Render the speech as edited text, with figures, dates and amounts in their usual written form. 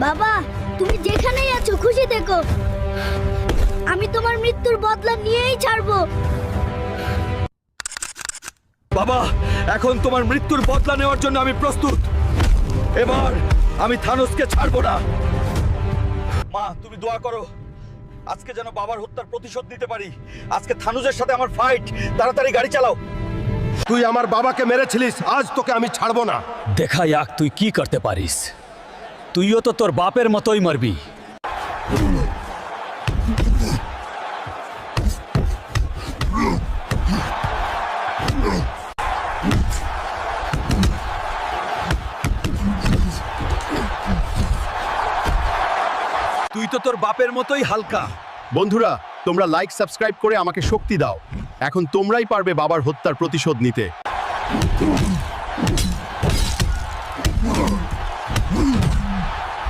বাবা, তুমি যেখানেই আছো খুশি থেকো। আমি তোমার মৃত্যুর বদলা নিয়েই ছাড়বো। বাবা, এখন তোমার মৃত্যুর বদলা নেওয়ার জন্য আমি প্রস্তুত। এবার আমি থানোসকে ছাড়বো না। মা, তুমি দোয়া করো আজকে যেন বাবার হত্যার প্রতিশোধ নিতে পারি। আজকে থানুজের সাথে আমার ফাইট। তাড়াতাড়ি গাড়ি চালাও। তুই আমার বাবাকে মেরেছিলিস, আজ তোকে আমি ছাড়বো না। দেখা যাক তুই কি করতে পারিস। তুইও তো তোর বাপের মতোই মরবি। তুই তো তোর বাপের মতোই হালকা। বন্ধুরা, তোমরা লাইক সাবস্ক্রাইব করে আমাকে শক্তি দাও। এখন তোমরাই পারবে বাবার হত্যার প্রতিশোধ নিতে।